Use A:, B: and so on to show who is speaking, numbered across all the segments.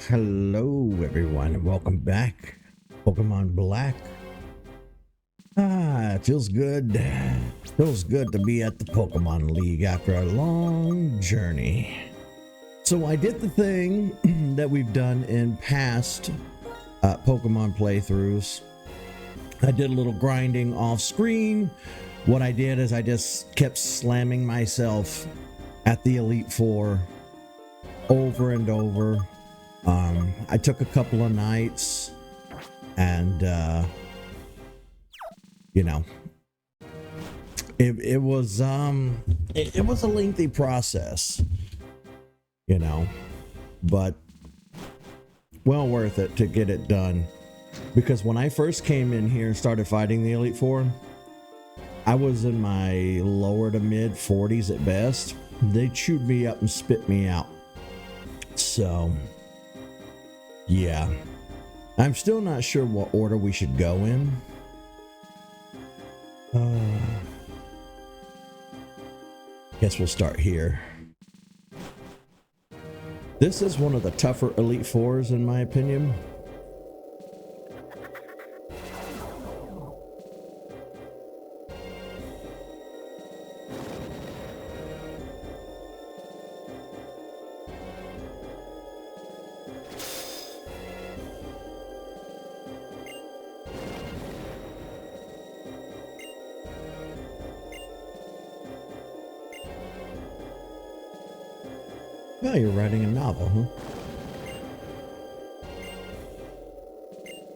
A: Hello everyone and welcome back. Pokemon Black. It feels good. Feels good to be at the Pokemon League after a long journey. So I did the thing that we've done in past Pokemon playthroughs. I did a little grinding off screen. What I did is I just kept slamming myself at the Elite Four over and over. I took a couple of nights and you know, it was a lengthy process, you know, but well worth it to get it done, because when I first came in here and started fighting the Elite Four, I was in my lower to mid 40s at best. They chewed me up and spit me out. So yeah, I'm still not sure what order we should go in. Guess we'll start here. This is one of the tougher Elite Fours in my opinion. Oh, you're writing a novel,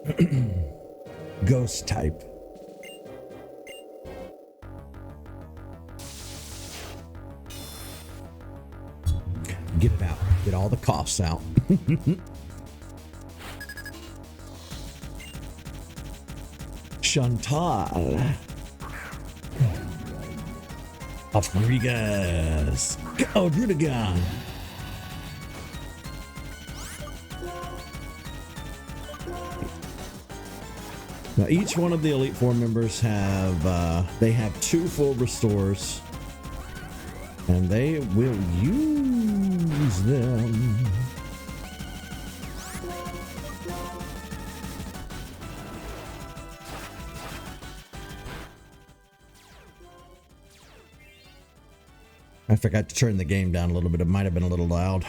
A: huh? Ghost type. Get it out. Get all the coughs out. Chantal. Rodriguez. Go, Drudagon. Now, each one of the Elite Four members have, they have 2 full restores, and they will use them. I forgot to turn the game down a little bit. It might have been a little loud.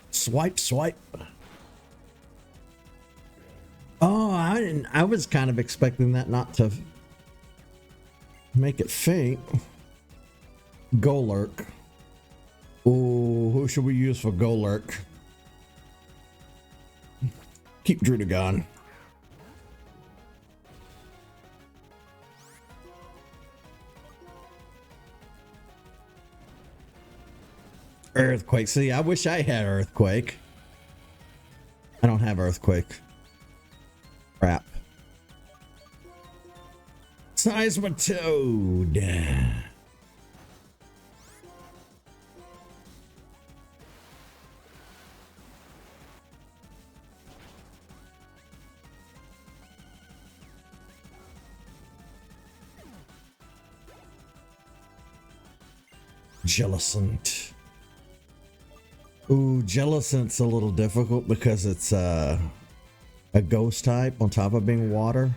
A: Swipe, swipe. Oh, I was kind of expecting that not to make it faint. Golurk. Ooh, who should we use for Golurk? Keep Drudagon. Earthquake. See, I wish I had Earthquake. I don't have Earthquake. Crap. Seismitoad. Jellicent. Ooh, Jellicent's a little difficult because it's a ghost type on top of being water.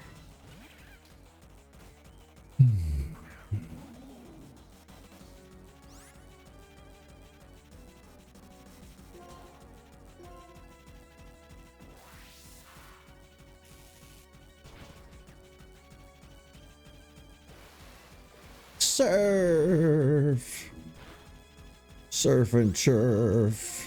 A: Surf. Surf and churf.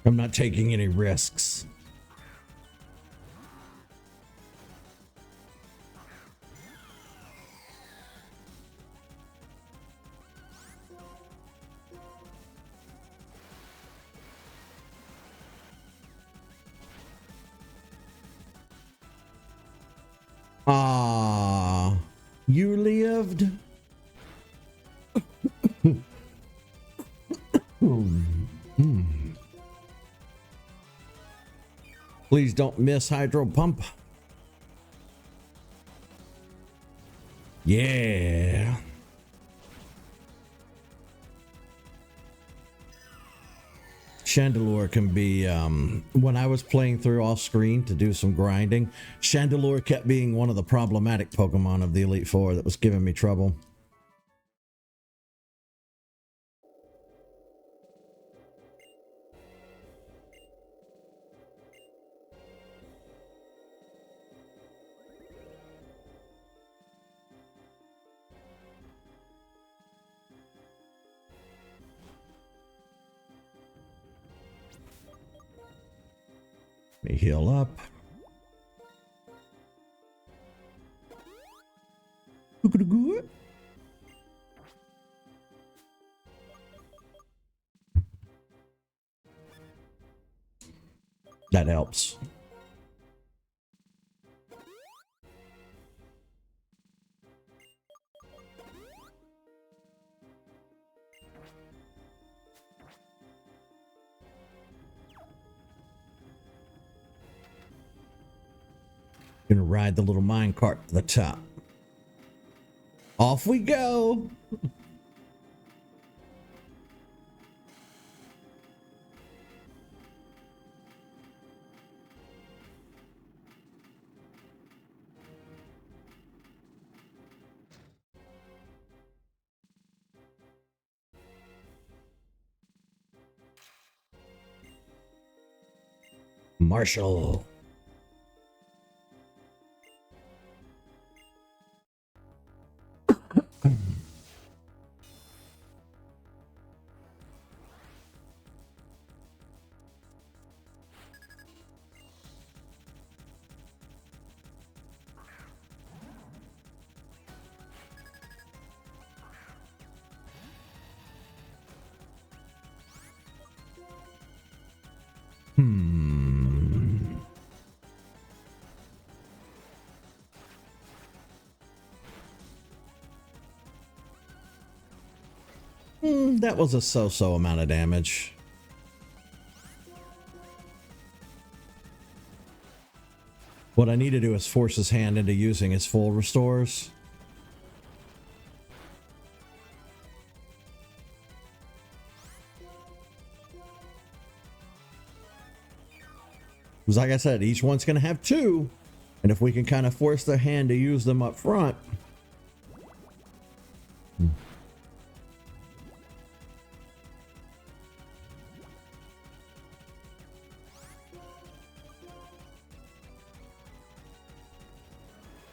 A: I'm not taking any risks. Please don't miss hydro pump. Yeah. Chandelure can be, when I was playing through off screen to do some grinding, Chandelure kept being one of the problematic Pokemon of the Elite Four that was giving me trouble. Let me heal up. That helps. Gonna ride the little mine cart to the top. Off we go. Marshall. That was a so-so amount of damage. What I need to do is force his hand into using his full restores. Because like I said, each one's going to have two. And if we can kind of force their hand to use them up front.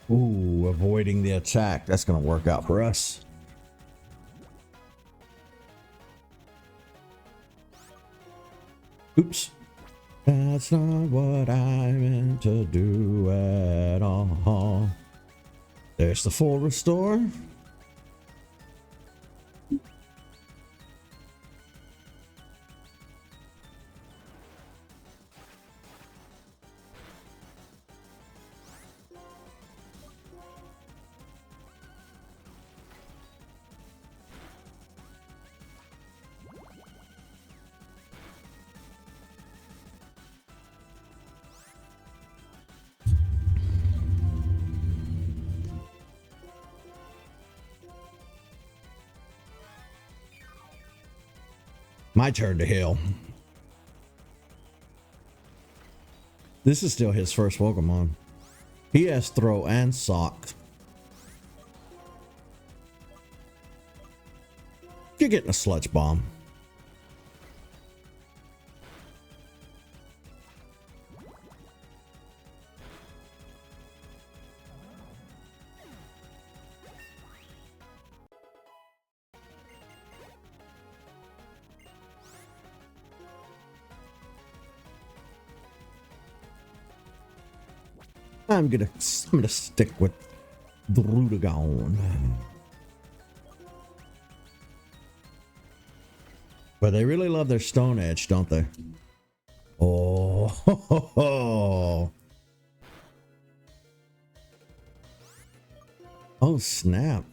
A: Ooh, avoiding the attack. That's going to work out for us. Oops. That's not what I meant to do at all. There's the full restore. My turn to heal. This is still his first Pokemon. He has Throw and Sock. You're getting a Sludge Bomb. I'm gonna stick with Druddigon. But they really love their Stone Edge, don't they? Oh, ho, ho, ho. Oh snap.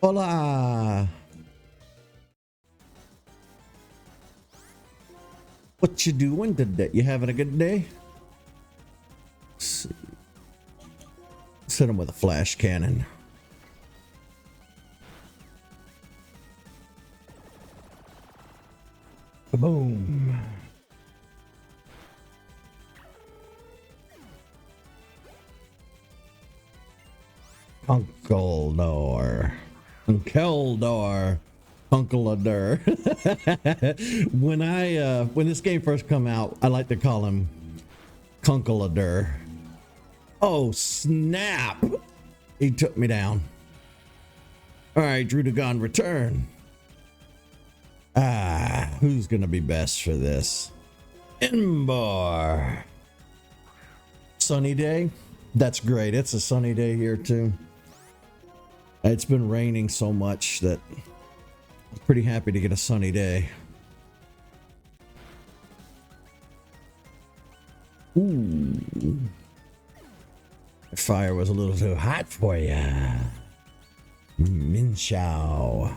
A: Hola. What you doing today? You having a good day? Let's see. Hit him with a flash cannon. Boom. Uncle Keldor. Uncle-a-dur. When this game first come out, I like to call him Kunkle-a-dur. Oh snap! He took me down. All right, Drudagon, return. Who's gonna be best for this? Embar. Sunny day. That's great. It's a sunny day here too. It's been raining so much that I'm pretty happy to get a sunny day. Ooh. Fire was a little too hot for ya. Minshao.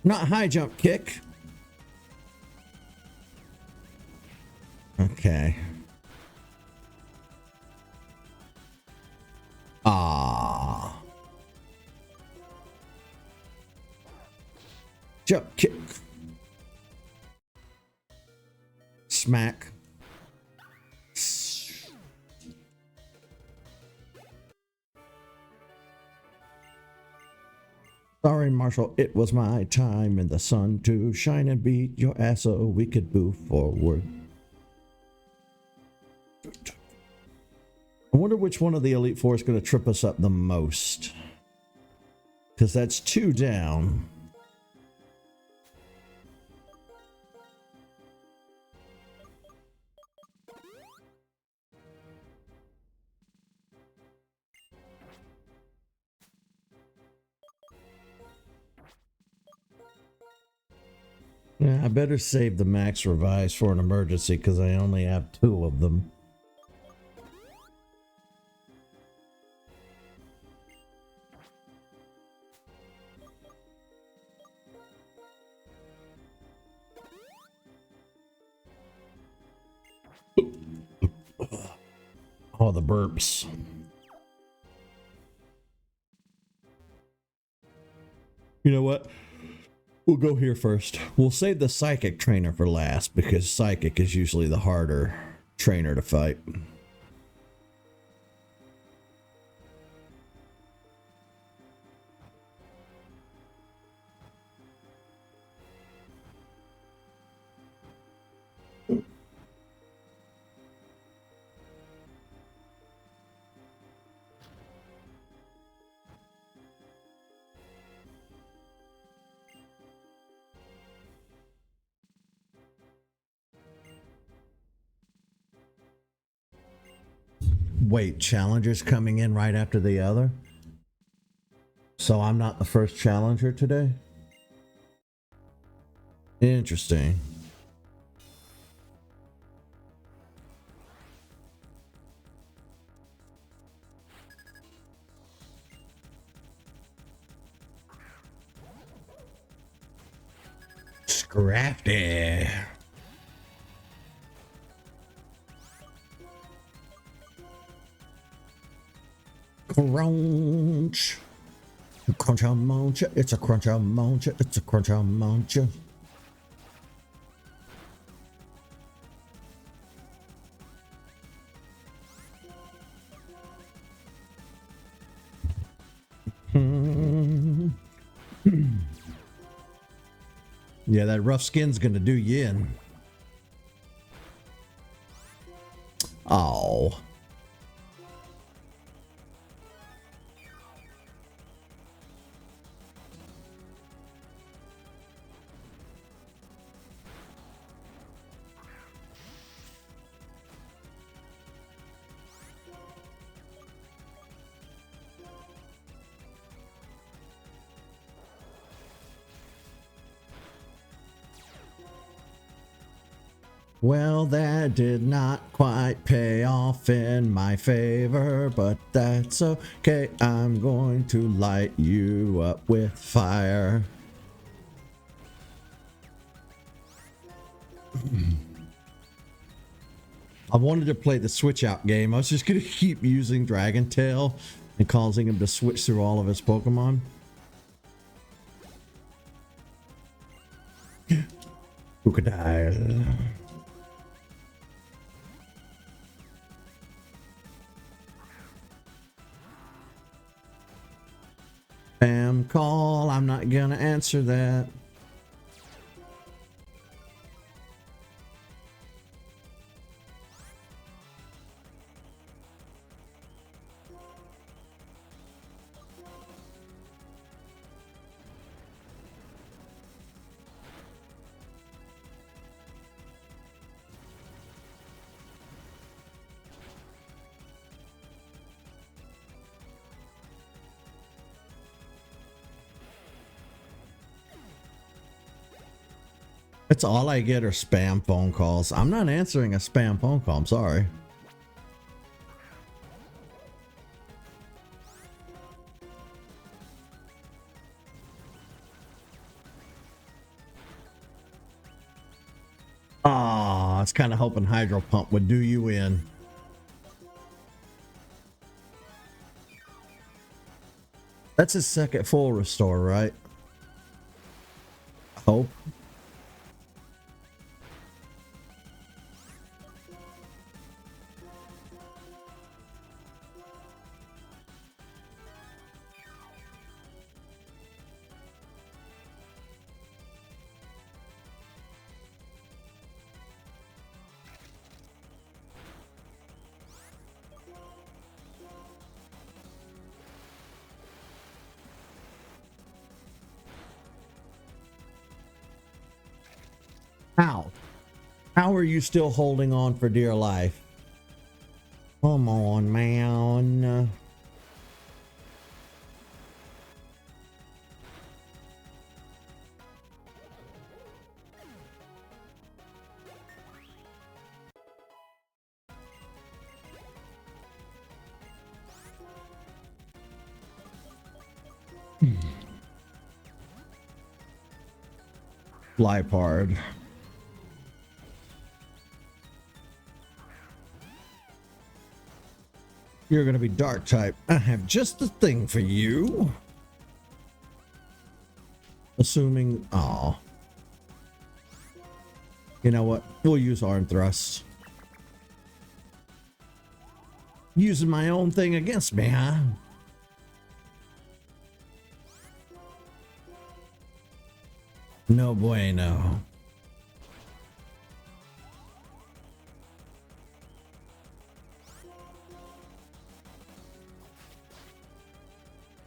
A: Not high jump kick. Okay. Jump kick. Smack. Sorry, Marshall, it was my time in the sun to shine and beat your ass so we could move forward. I wonder which one of the Elite Four is going to trip us up the most. Because that's 2 down. Yeah, I better save the max revise for an emergency because I only have 2 of them. Oh, the burps. You know what? We'll go here first. We'll save the psychic trainer for last because psychic is usually the harder trainer to fight. Wait, challengers coming in right after the other? So I'm not the first challenger today? Interesting. Scrafty. Crunch. Crunch on munch. It's a crunch on munch. It's a crunch on munch. Yeah, that rough skin's gonna do you in. Oh. Well, that did not quite pay off in my favor, but that's okay. I'm going to light you up with fire. I wanted to play the switch out game. I was just going to keep using Dragon Tail and causing him to switch through all of his Pokemon. Crocodile. Spam call. I'm not gonna answer that. That's all I get are spam phone calls. I'm not answering a spam phone call. I'm sorry. Ah, I was kind of hoping Hydro Pump would do you in. That's his second full restore, right? I hope. How? How are you still holding on for dear life? Come on, man. Lipard. You're gonna be dark type. I have just the thing for you. Assuming, oh, you know what? We'll use arm thrusts. Using my own thing against me, huh? No bueno.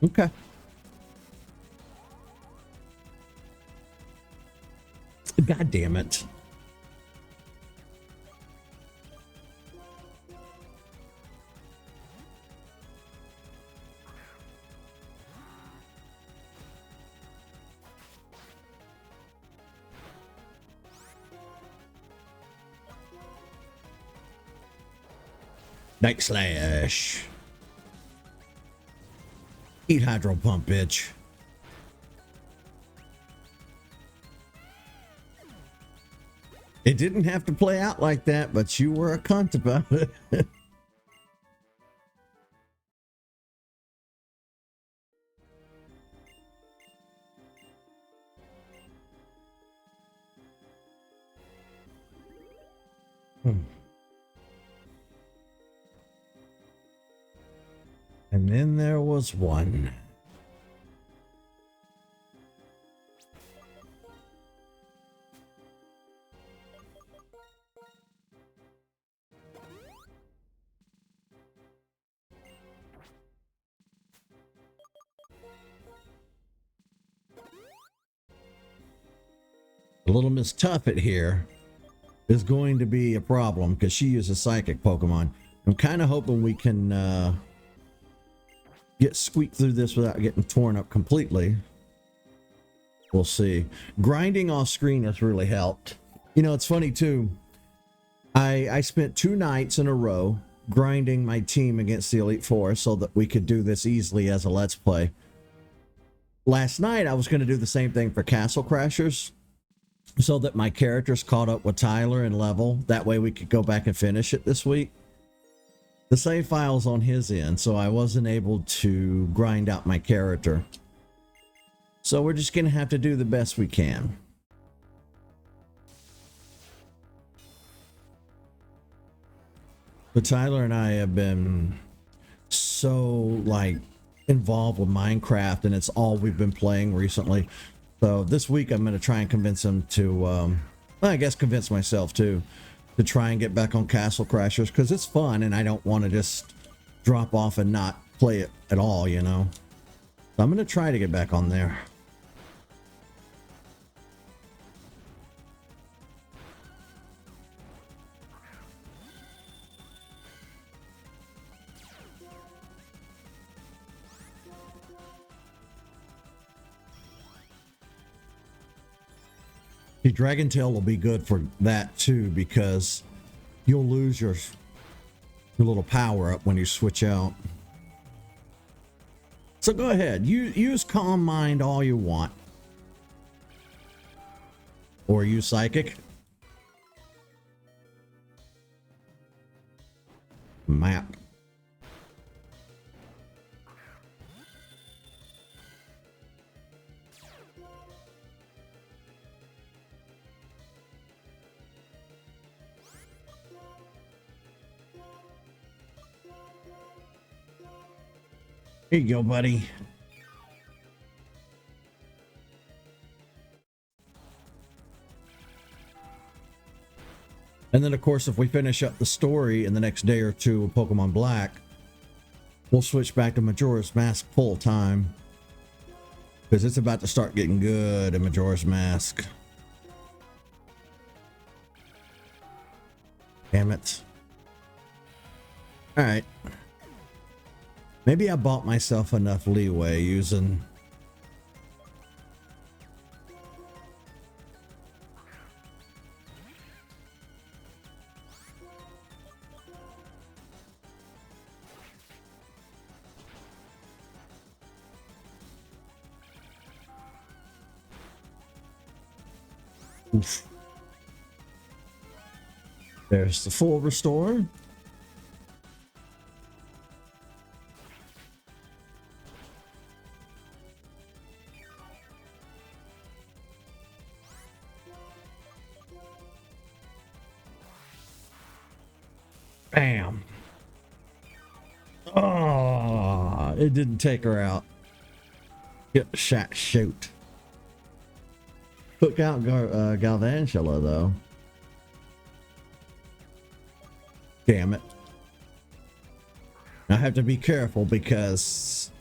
A: Okay. God damn it. Night slash. Eat Hydro Pump, bitch. It didn't have to play out like that, but you were a cunt about it. And then there was one. Little Miss Tuffet here is going to be a problem because she uses psychic Pokemon. I'm kind of hoping we can get squeaked through this without getting torn up completely. We'll see. Grinding off screen has really helped. You know, it's funny too. I spent 2 nights in a row grinding my team against the Elite Four so that we could do this easily as a Let's Play. Last night, I was going to do the same thing for Castle Crashers so that my characters caught up with Tyler in level. That way we could go back and finish it this week. The save file's on his end, so I wasn't able to grind out my character. So we're just going to have to do the best we can. But Tyler and I have been so, like, involved with Minecraft, and it's all we've been playing recently. So this week I'm going to try and convince him to, well, I guess convince myself too, to try and get back on Castle Crashers, because it's fun and I don't want to just drop off and not play it at all, you know. So I'm going to try to get back on there. The Dragon Tail will be good for that too, because you'll lose your little power up when you switch out. So go ahead, use Calm Mind all you want, or use Psychic. Map. Here you go, buddy. And then, of course, if we finish up the story in the next day or two of Pokemon Black, we'll switch back to Majora's Mask full time, because it's about to start getting good in Majora's Mask. Damn it. All right. Maybe I bought myself enough leeway using... Oof. There's the full restore. Bam. Oh, it didn't take her out. Get shot, shoot. Took out Galvantula, though. Damn it. I have to be careful because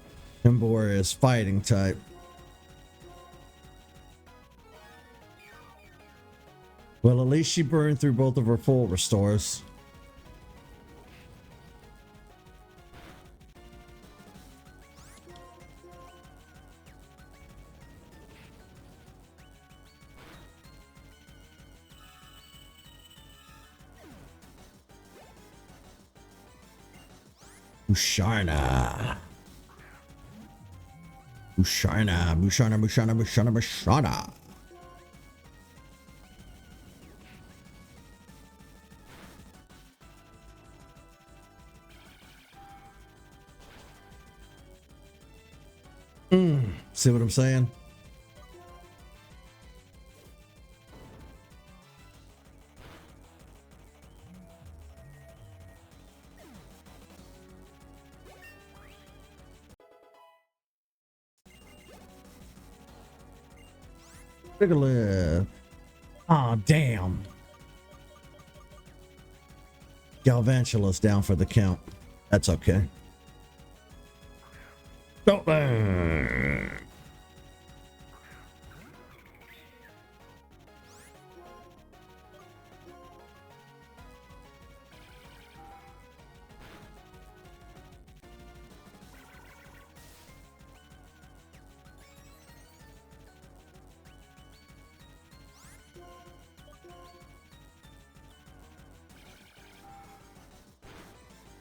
A: Embor is fighting type. Well, at least she burned through both of her full restores. Bushana. Bushana, Bushana, Bushana, Bushana, Bushana. See what I'm saying? Take a look. Aw, damn. Galvantula's down for the count. That's okay. Don't burn.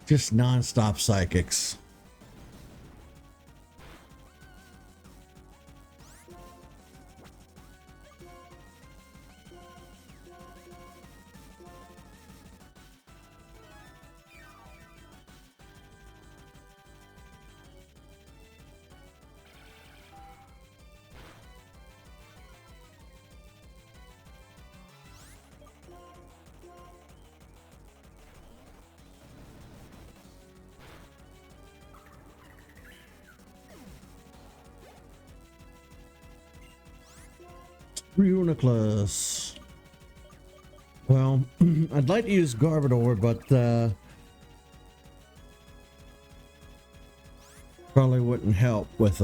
A: Just non-stop psychics. Reuniclus. Well, I'd like to use Garbodor, but probably wouldn't help with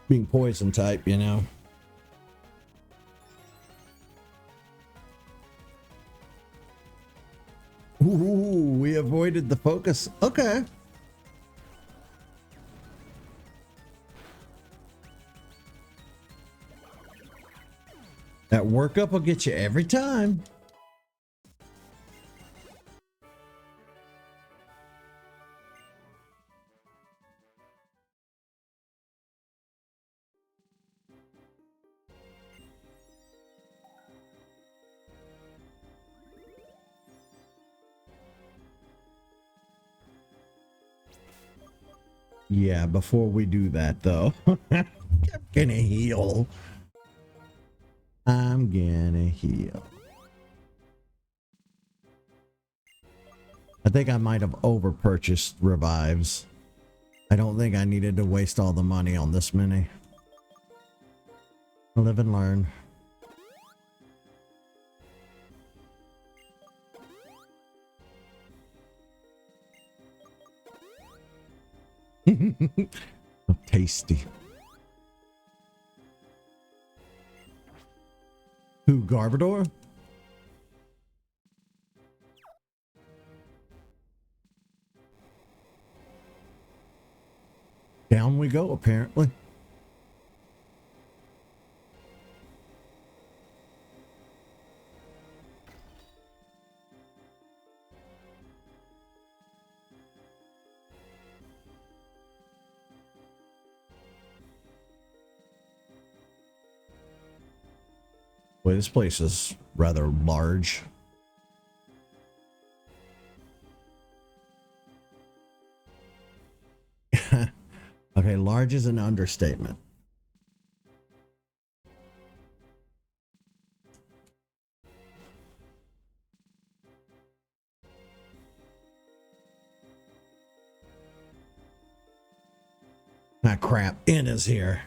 A: being poison type, you know. Ooh, we avoided the focus. Okay. That workup will get you every time. Yeah, before we do that though, I'm gonna heal. I'm gonna heal. I think I might have over purchased revives. I don't think I needed to waste all the money on this mini. Live and learn. Oh, tasty. Who, Garbodor? Down we go, apparently. Boy, this place is rather large. Okay, large is an understatement. Ah, crap. N is here.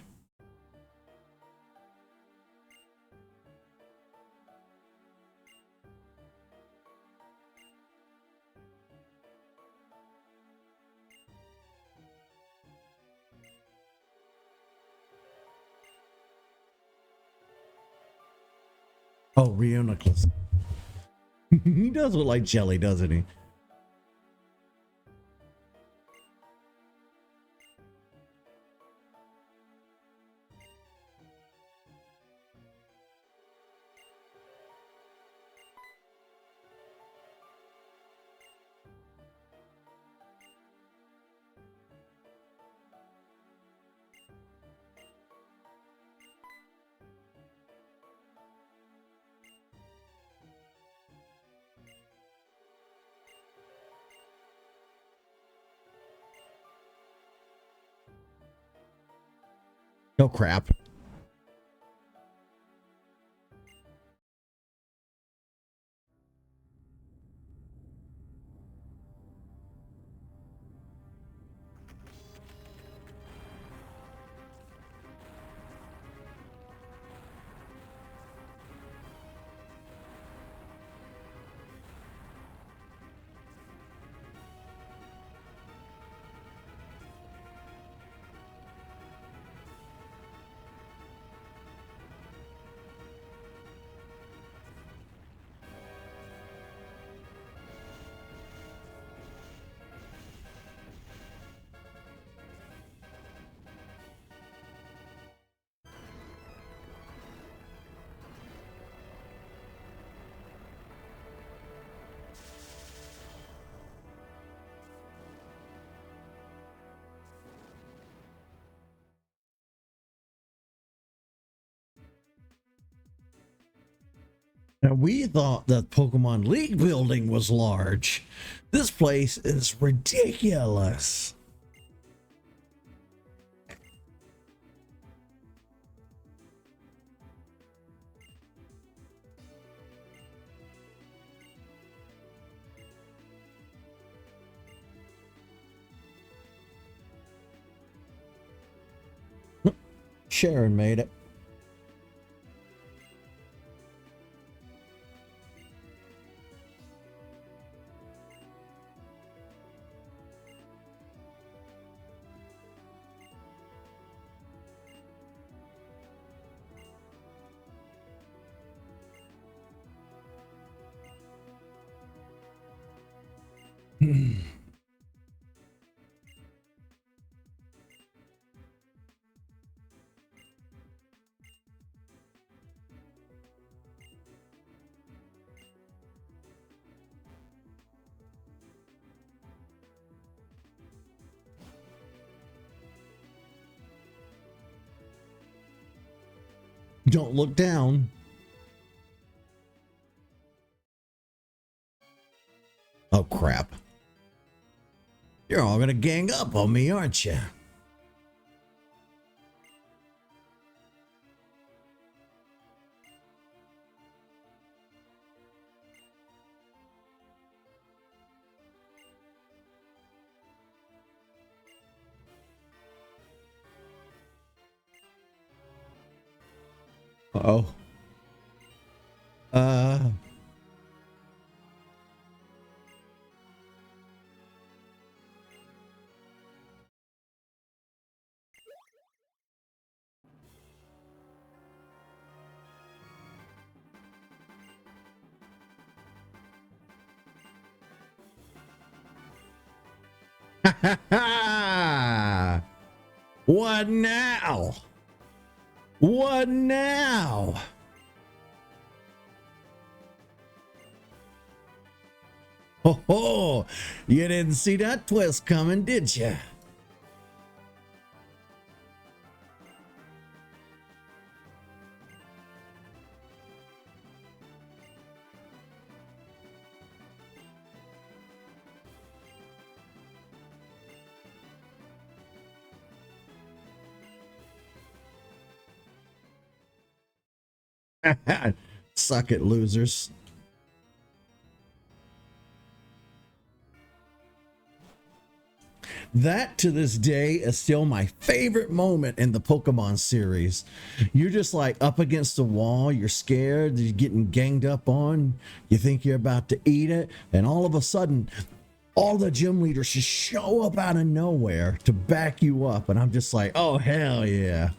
A: Oh, Reuniclus. He does look like jelly, doesn't he? Oh, crap. And we thought the Pokemon League building was large. This place is ridiculous. Sharon made it. Don't look down. Oh, crap. You're all gonna gang up on me, aren't you? Uh-oh. What now? What now? Ho ho! You didn't see that twist coming, did you? Suck it, losers. That to this day is still my favorite moment in the Pokemon series. You're just like up against the wall, you're scared, you're getting ganged up on, you think you're about to eat it, and all of a sudden, all the gym leaders just show up out of nowhere to back you up, and I'm just like, oh, hell yeah.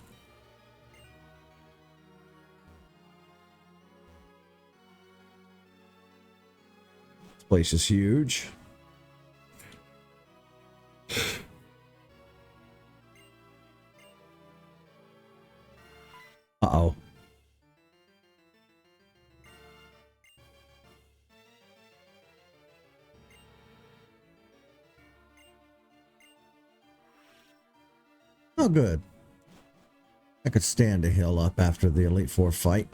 A: This place is huge. Uh-oh. Oh, good. I could stand a hill up after the Elite Four fight.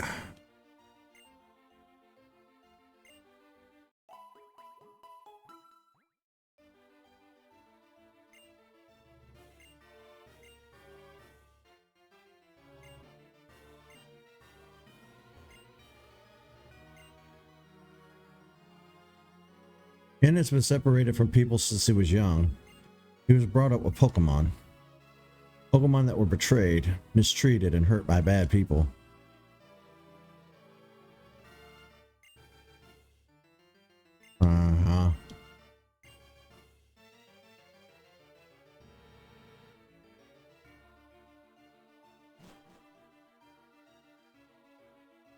A: And it's been separated from people since he was young. He was brought up with Pokemon. Pokemon that were betrayed, mistreated, and hurt by bad people. Uh-huh.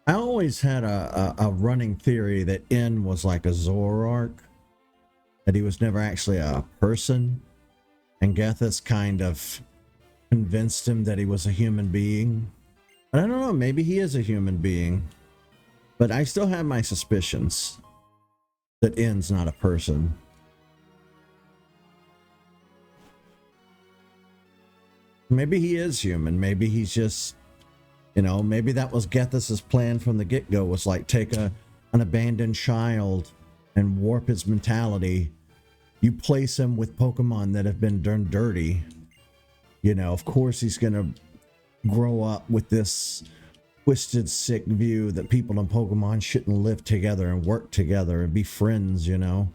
A: I always had a running theory that N was like a Zoroark. That he was never actually a person. And Gethys kind of convinced him that he was a human being. But I don't know, maybe he is a human being. But I still have my suspicions that N's not a person. Maybe he is human. Maybe he's just, you know, maybe that was Gethys' plan from the get-go, was like take a an abandoned child and warp his mentality, you place him with Pokemon that have been done dirty, you know, of course he's going to grow up with this twisted, sick view that people in Pokemon shouldn't live together and work together and be friends, you know.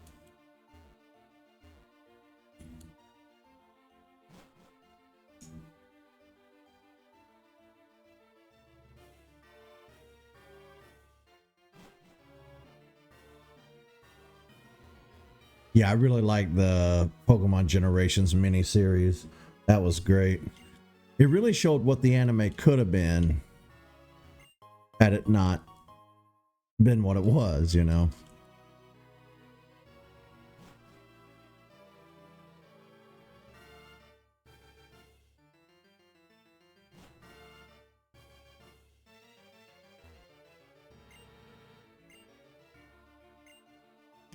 A: Yeah, I really like the Pokemon Generations miniseries. That was great. It really showed what the anime could have been had it not been what it was, you know.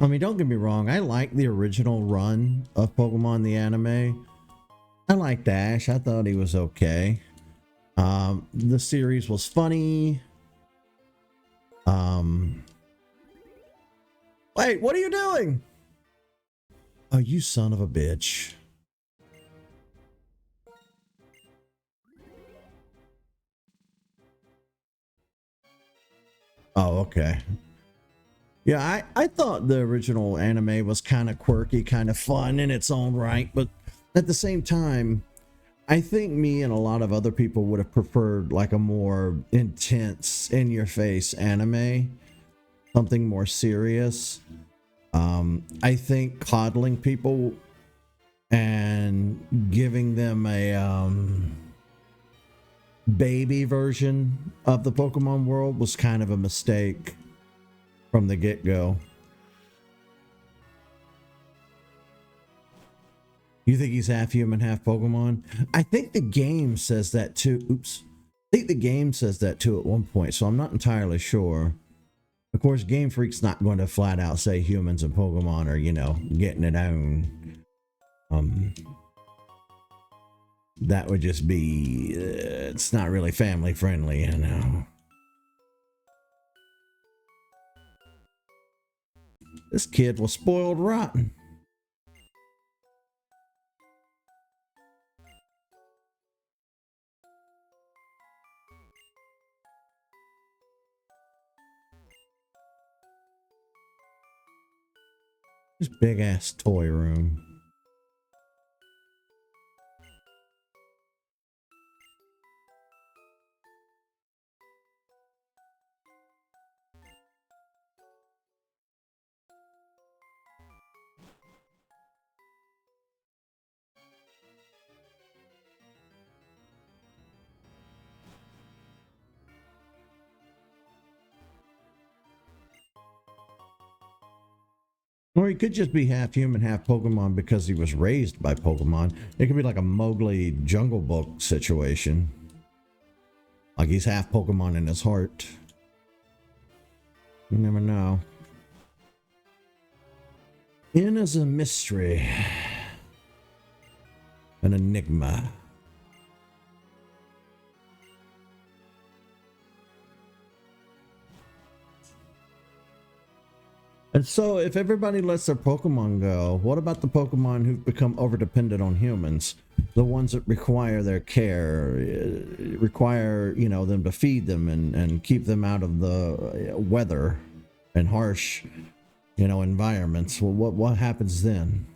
A: I mean, don't get me wrong, I like the original run of Pokemon the anime. I liked Ash. I thought he was okay. The series was funny. Wait, what are you doing? Oh, you son of a bitch. Oh, okay. Yeah, I thought the original anime was kind of quirky, kind of fun in its own right, but at the same time, I think me and a lot of other people would have preferred like a more intense, in-your-face anime, something more serious. I think coddling people and giving them a baby version of the Pokemon world was kind of a mistake from the get-go. You think he's half human, half Pokemon? I think the game says that too. Oops. I think the game says that too at one point, so I'm not entirely sure. Of course, Game Freak's not going to flat out say humans and Pokemon are, you know, getting it on. That would just be, it's not really family friendly, you know. This kid was spoiled rotten. This big ass toy room. Or he could just be half human, half Pokemon because he was raised by Pokemon. It could be like a Mowgli Jungle Book situation. Like he's half Pokemon in his heart. You never know. N is a mystery. An enigma. And so, if everybody lets their Pokemon go, what about the Pokemon who've become over-dependent on humans? The ones that require their care, require, you know, them to feed them and keep them out of the weather and harsh, you know, environments. Well, what happens then?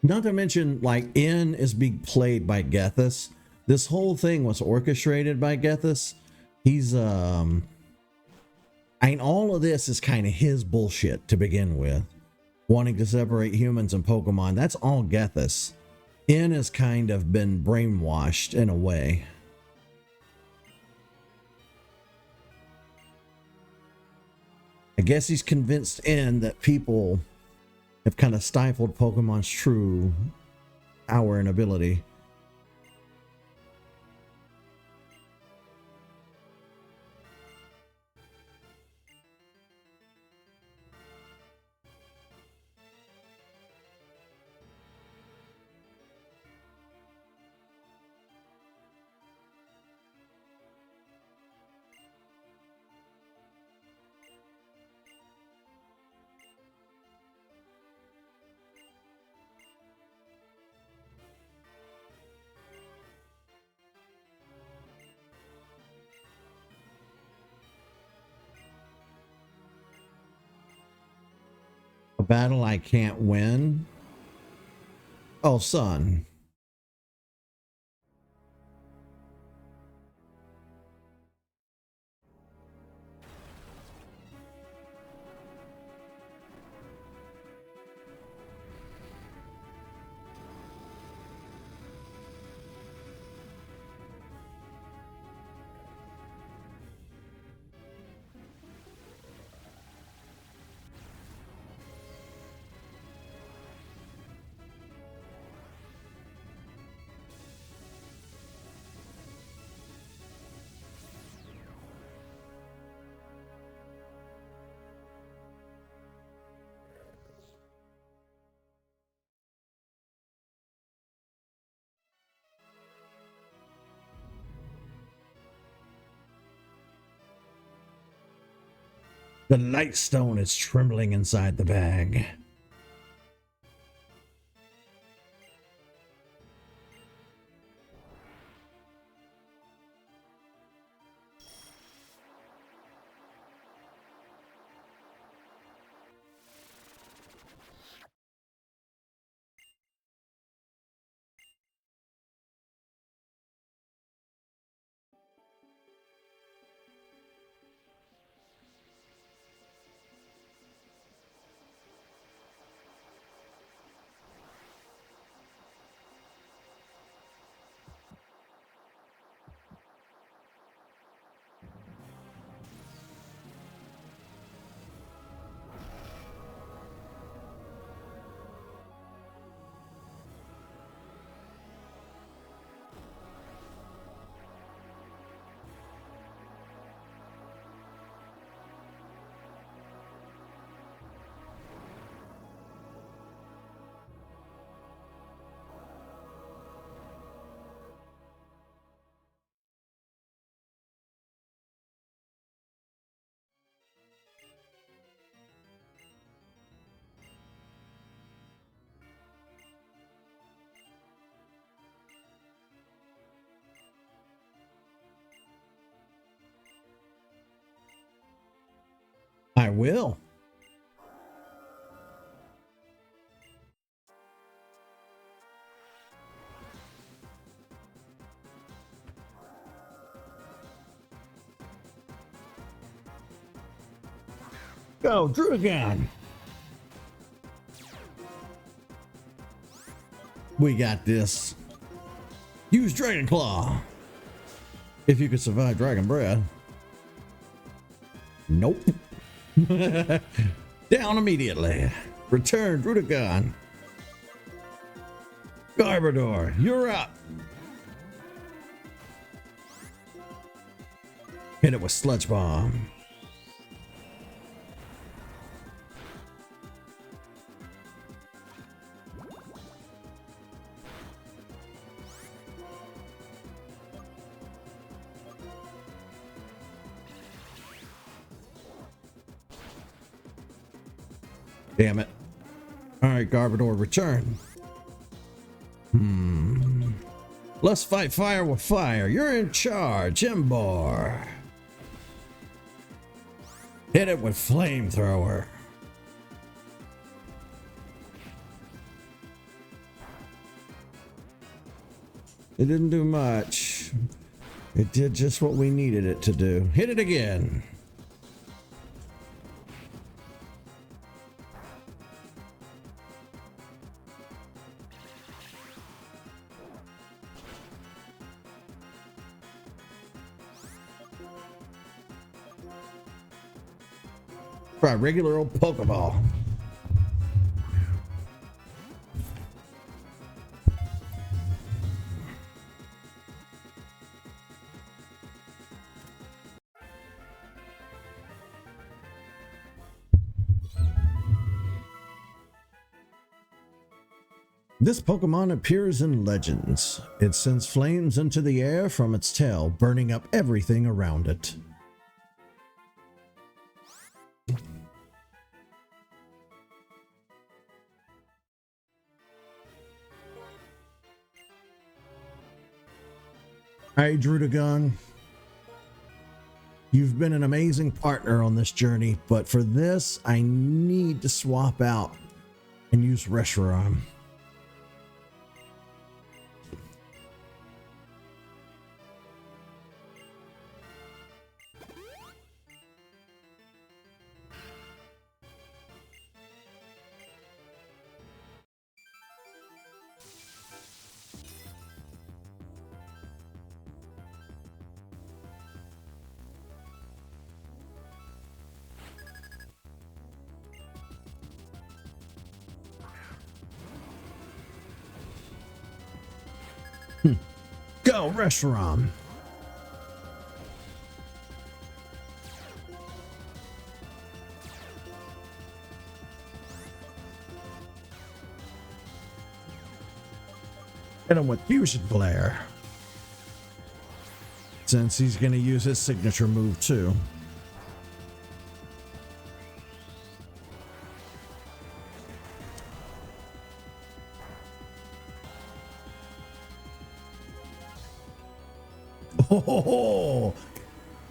A: Not to mention, like, N is being played by Gethys. This whole thing was orchestrated by Gethys. He's, I mean, all of this is kind of his bullshit to begin with. wanting to separate humans and Pokemon. That's all Gethys. N has kind of been brainwashed in a way. I guess he's convinced N that people have kind of stifled Pokemon's true power and ability. A battle I can't win? Oh, son. The light stone is trembling inside the bag. I will. Go, Drugan. We got this. Use Dragon Claw. If you could survive Dragon Breath. Nope. Down immediately. Return, Drudagon. Garbodor, you're up. Hit it with Sludge Bomb. Damn it. Alright, Garbodor, return. Let's fight fire with fire. You're in charge, Embar. Hit it with Flamethrower. It didn't do much. It did just what we needed it to do. Hit it again. Try a regular old Pokeball. This Pokemon appears in legends. It sends flames into the air from its tail, burning up everything around it. Hey, Drudagon. You've been an amazing partner on this journey, but for this, I need to swap out and use Reshiram. Go, Reshiram. Hit him with Fusion Flare. Since he's going to use his signature move too. Oh,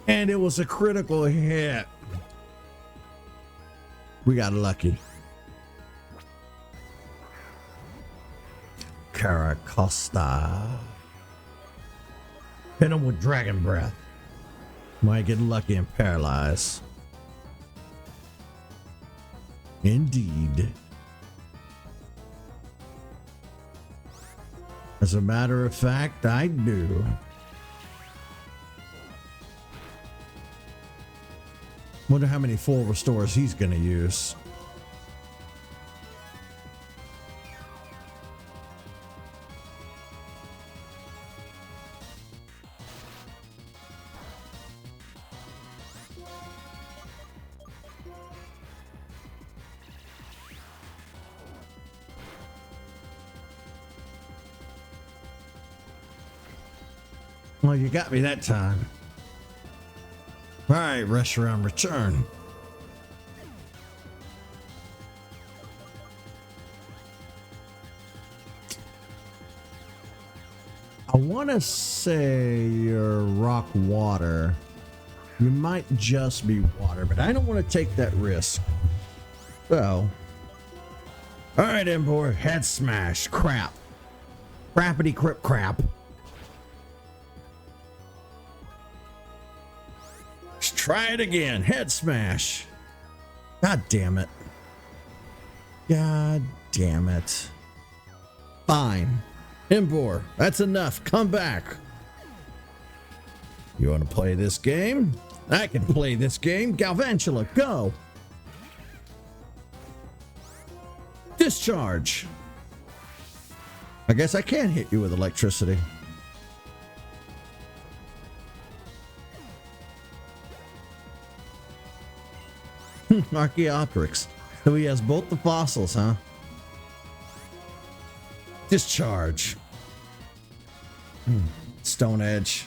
A: and it was a critical hit. We got lucky. Caracosta. Hit him with Dragon Breath. Might get lucky and paralyze. Indeed. As a matter of fact, I do. Wonder how many full restores he's gonna use. Well, you got me that time. All right, Reshiram, return. I want to say you're rock water. You might just be water, but I don't want to take that risk. So, all right, Emboar, head smash, crap. Crappity crip crap. Try it again. Head smash. God damn it. God damn it. Fine. Emboar, that's enough. Come back. You want to play this game? I can play this game. Galvantula, go. Discharge. I guess I can hit you with electricity. Archaeopteryx. So he has both the fossils, huh? Discharge. Stone Edge.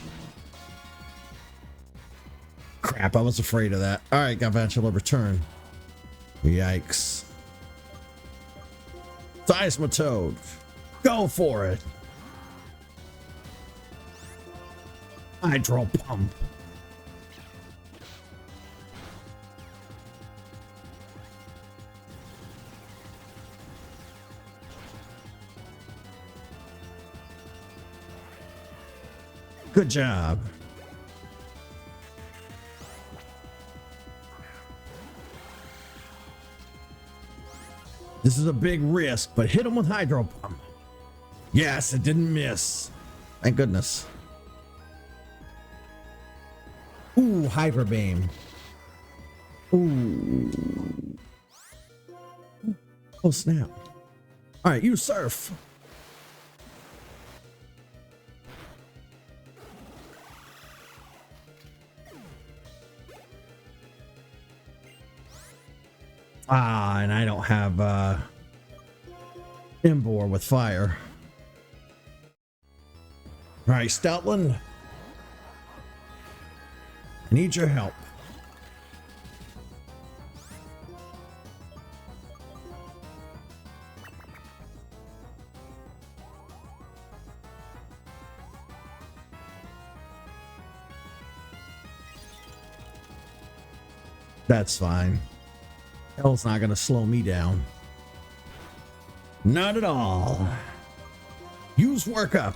A: Crap, I was afraid of that. Alright, Galvantula, return. Yikes. Seismitoad. Go for it. Hydro Pump. Good job. This is a big risk, but hit him with Hydro Pump. Yes, it didn't miss. Thank goodness. Ooh, Hyper Beam. Ooh. Oh, snap. All right, you surf. Ah, and I don't have Embor with fire. All right, Stoutland. I need your help. That's fine. Hell's not gonna slow me down. Not at all. Use workup.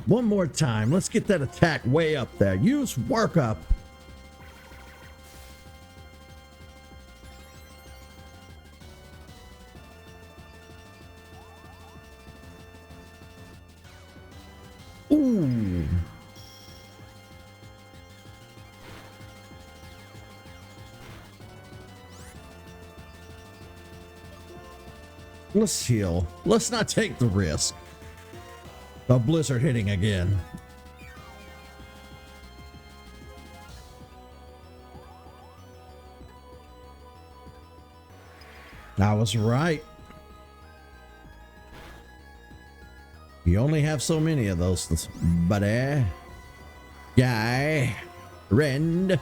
A: One more time. Let's get that attack way up there. Use workup. Ooh. Let's heal. Let's not take the risk. A blizzard hitting again. I was right. You only have so many of those, buddy. Guy. Rend.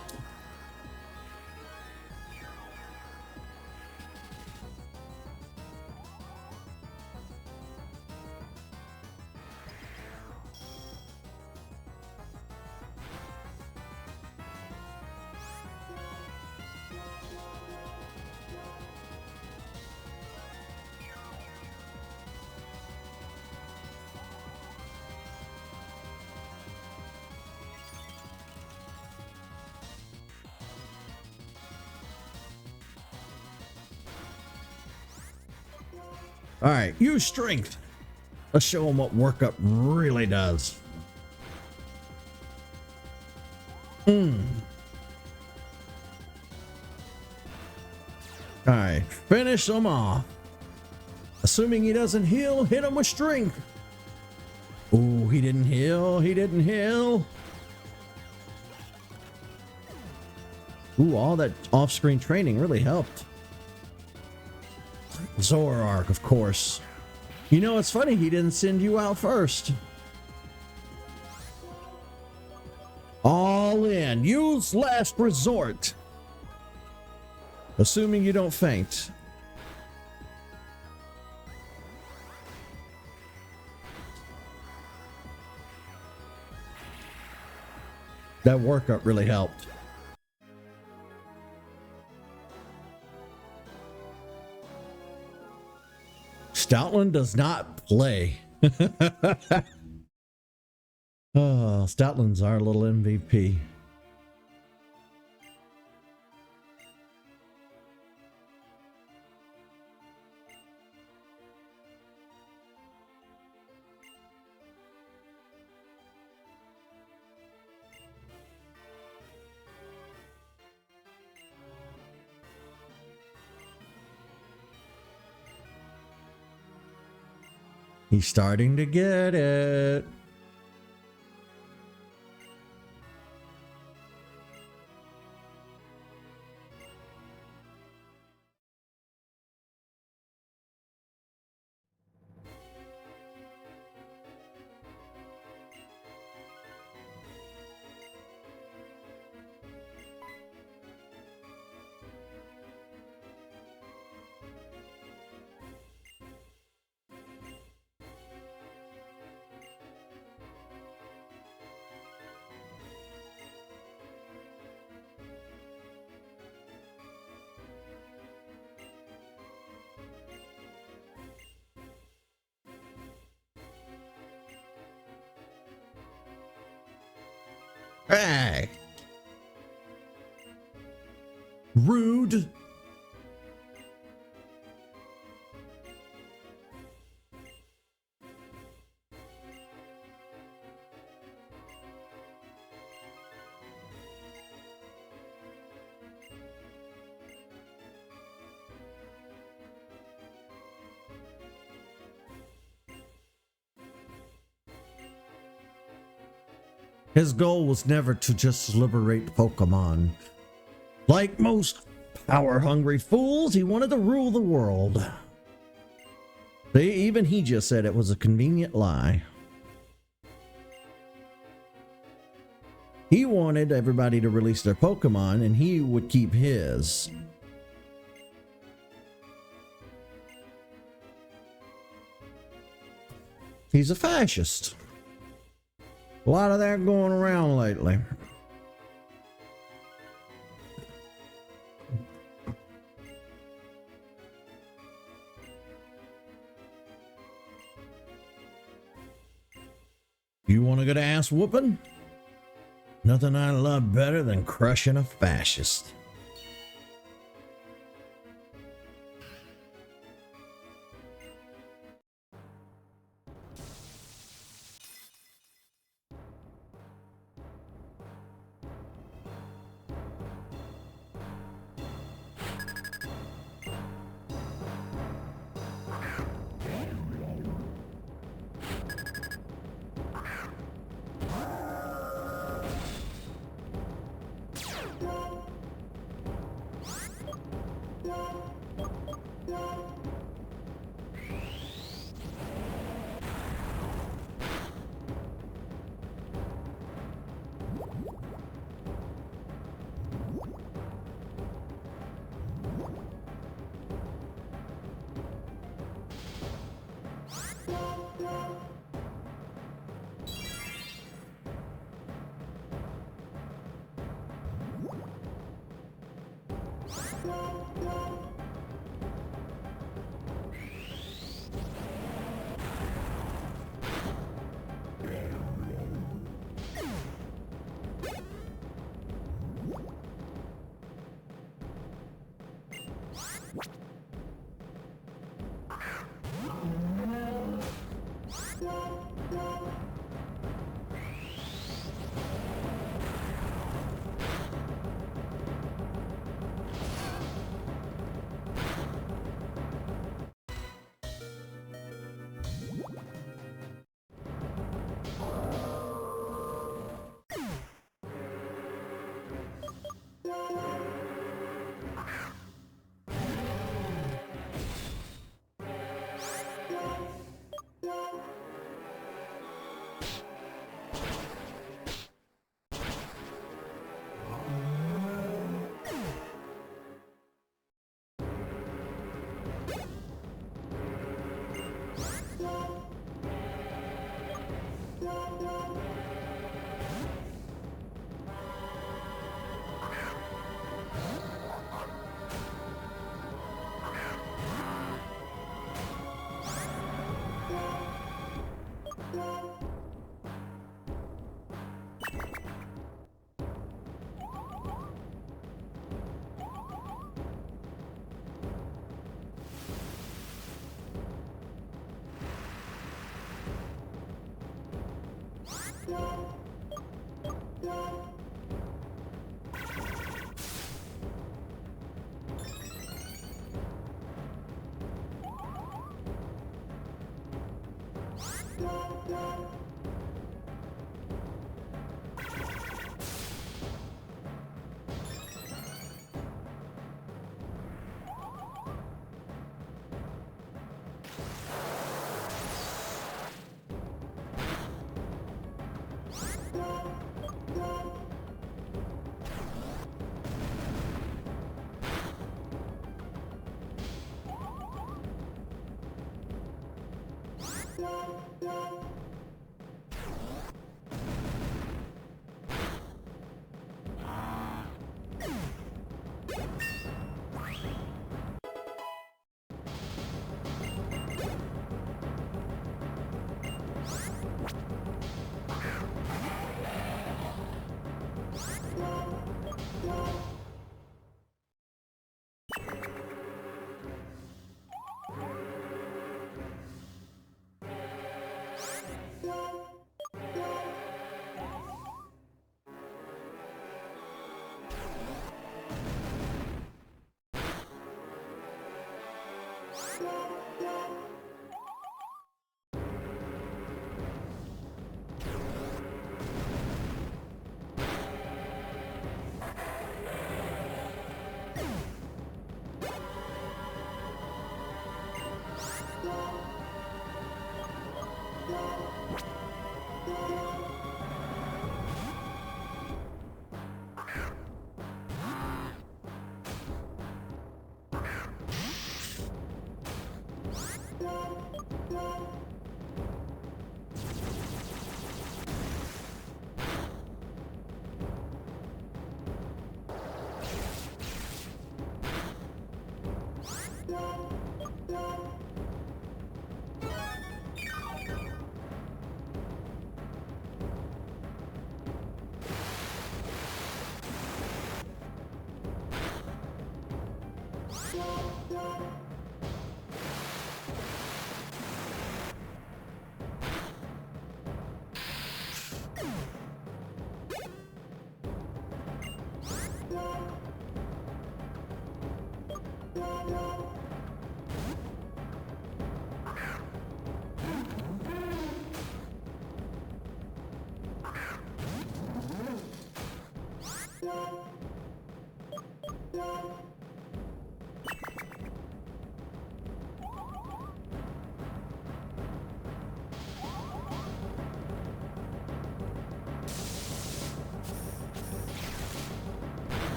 A: All right, use strength. Let's show them what workup really does. All right, finish him off. Assuming he doesn't heal, hit him with strength. Ooh, he didn't heal. He didn't heal. Ooh, all that off-screen training really helped. Zoroark, of course. You know, it's funny he didn't send you out first. All in. Use last resort. Assuming you don't faint. That workup really helped. Stoutland does not play. Oh, Stoutland's our little MVP. He's starting to get it. Hey. Rude. His goal was never to just liberate Pokemon. Like most power-hungry fools, he wanted to rule the world. Even he just said it was a convenient lie. He wanted everybody to release their Pokemon, and he would keep his. He's a fascist. A lot of that going around lately. You want to go to ass whooping? Nothing I love better than crushing a fascist.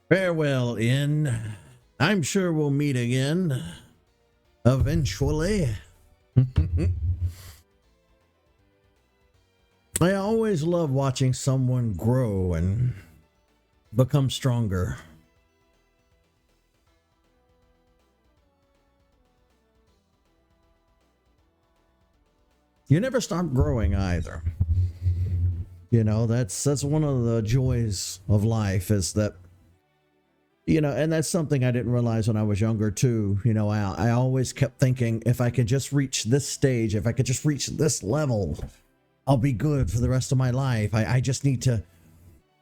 A: Farewell, N. I'm sure we'll meet again. Eventually. I always love watching someone grow and become stronger. You never stop growing either. You know, that's one of the joys of life, is that, you know, and that's something I didn't realize when I was younger too. You know, I always kept thinking, if I could just reach this stage, if I could just reach this level, I'll be good for the rest of my life. I just need to,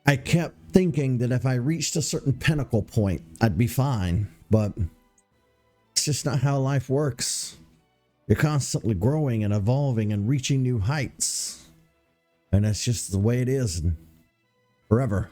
A: I kept thinking that if I reached a certain pinnacle point, I'd be fine. But it's just not how life works. You're constantly growing and evolving and reaching new heights. And that's just the way it is forever.